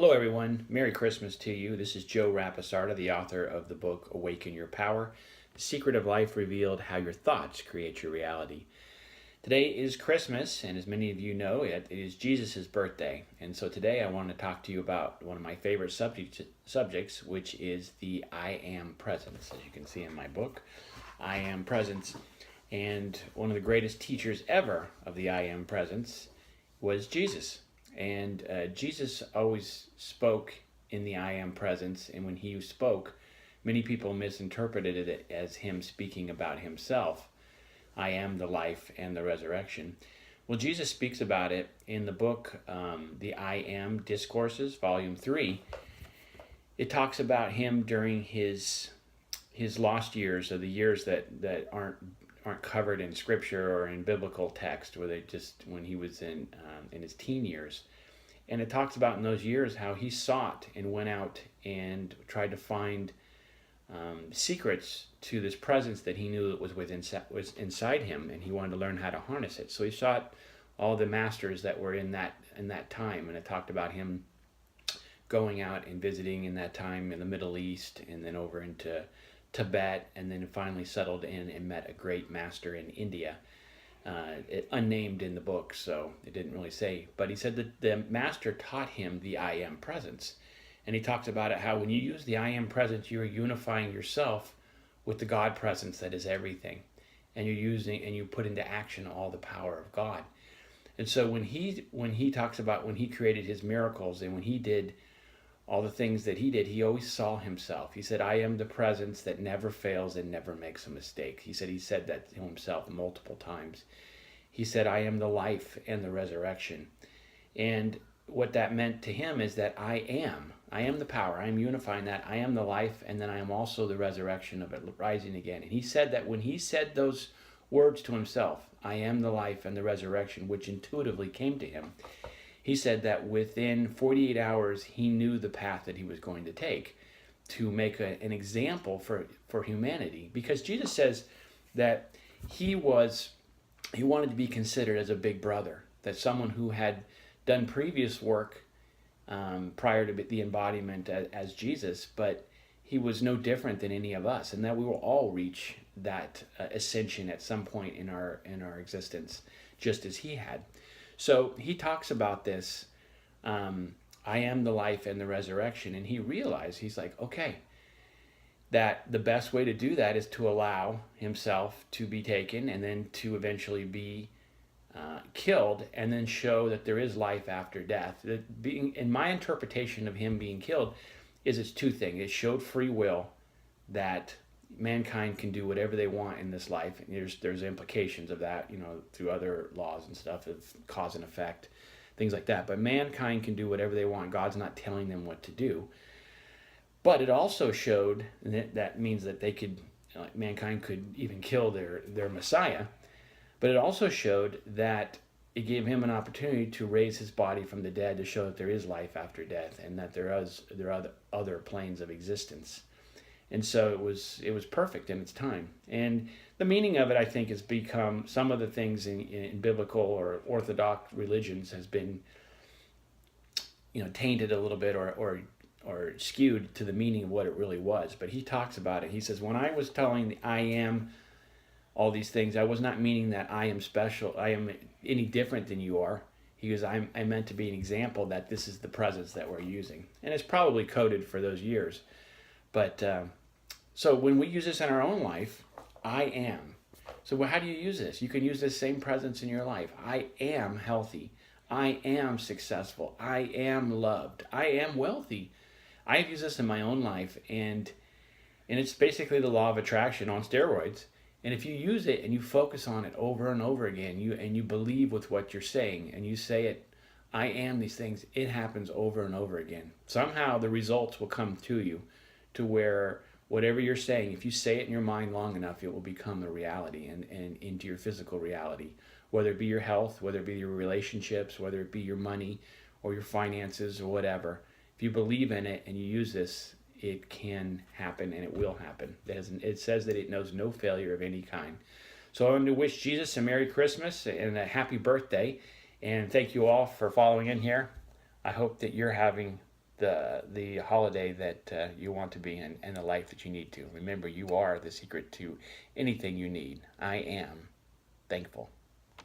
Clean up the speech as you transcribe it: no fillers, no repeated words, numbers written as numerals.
Hello, everyone. Merry Christmas to you. This is Joe Rapisarda, the author of the book Awaken Your Power, The Secret of Life Revealed, How Your Thoughts Create Your Reality. Today is Christmas, and as many of you know, it is Jesus' birthday. And so today I want to talk to you about one of my favorite subjects, which is the I Am Presence. As you can see in my book, I Am Presence. And one of the greatest teachers ever of the I Am Presence was Jesus. And Jesus always spoke in the I Am Presence, and when he spoke, many people misinterpreted it as him speaking about himself. I am the life and the resurrection. Well, Jesus speaks about it in the book, the I Am Discourses, Volume 3. It talks about him during his lost years, or the years that aren't covered in scripture or in biblical text, where they just when he was in his teen years. And it talks about in those years how he sought and went out and tried to find secrets to this presence that he knew was inside him, and he wanted to learn how to harness it. So he sought all the masters that were in that time, and it talked about him going out and visiting in that time in the Middle East, and then over into Tibet, and then finally settled in and met a great master in India. Unnamed in the book, so it didn't really say. But he said that the master taught him the I Am Presence. And he talks about it, how when you use the I Am Presence, you are unifying yourself with the God Presence that is everything. And you put into action all the power of God. And so when he talks about when he created his miracles and when he did all the things that he did, he always saw himself. He said, I am the presence that never fails and never makes a mistake. He said that to himself multiple times. He said, I am the life and the resurrection. And what that meant to him is that I am the power. I am unifying that. I am the life, and then I am also the resurrection of it rising again. And he said that when he said those words to himself, I am the life and the resurrection, which intuitively came to him, he said that within 48 hours, he knew the path that he was going to take to make an example for humanity. Because Jesus says that he wanted to be considered as a big brother, that someone who had done previous work prior to the embodiment as Jesus, but he was no different than any of us, and that we will all reach that ascension at some point in our existence, just as he had. So he talks about this, I am the life and the resurrection, and he realized, he's like, okay, that the best way to do that is to allow himself to be taken and then to eventually be killed, and then show that there is life after death. In my interpretation of him being killed, it's two things. It showed free will, that mankind can do whatever they want in this life. And there's implications of that, through other laws and stuff of cause and effect, things like that. But mankind can do whatever they want. God's not telling them what to do. But it also showed, and that means that they could, mankind could even kill their Messiah. But it also showed that it gave him an opportunity to raise his body from the dead, to show that there is life after death, and that there are other planes of existence. And so it was perfect in its time. And the meaning of it, I think, has become, some of the things in biblical or orthodox religions has been, tainted a little bit or skewed to the meaning of what it really was. But he talks about it. He says, when I was telling I am all these things, I was not meaning that I am special, I am any different than you are. He goes, I meant to be an example that this is the presence that we're using. And it's probably coded for those years. But so when we use this in our own life, I am. So how do you use this? You can use this same presence in your life. I am healthy. I am successful. I am loved. I am wealthy. I've used this in my own life, and it's basically the law of attraction on steroids. And if you use it and you focus on it over and over again, you believe with what you're saying, and you say it, I am these things, it happens over and over again. Somehow the results will come to you, to where whatever you're saying, if you say it in your mind long enough, it will become a reality and into your physical reality, whether it be your health, whether it be your relationships, whether it be your money or your finances or whatever. If you believe in it and you use this, it can happen, and it will happen. It says that it knows no failure of any kind. So I want to wish Jesus a Merry Christmas and a happy birthday, and thank you all for following in here. I hope that you're having the holiday that you want to be in and the life that you need to. Remember, you are the secret to anything you need. I am thankful.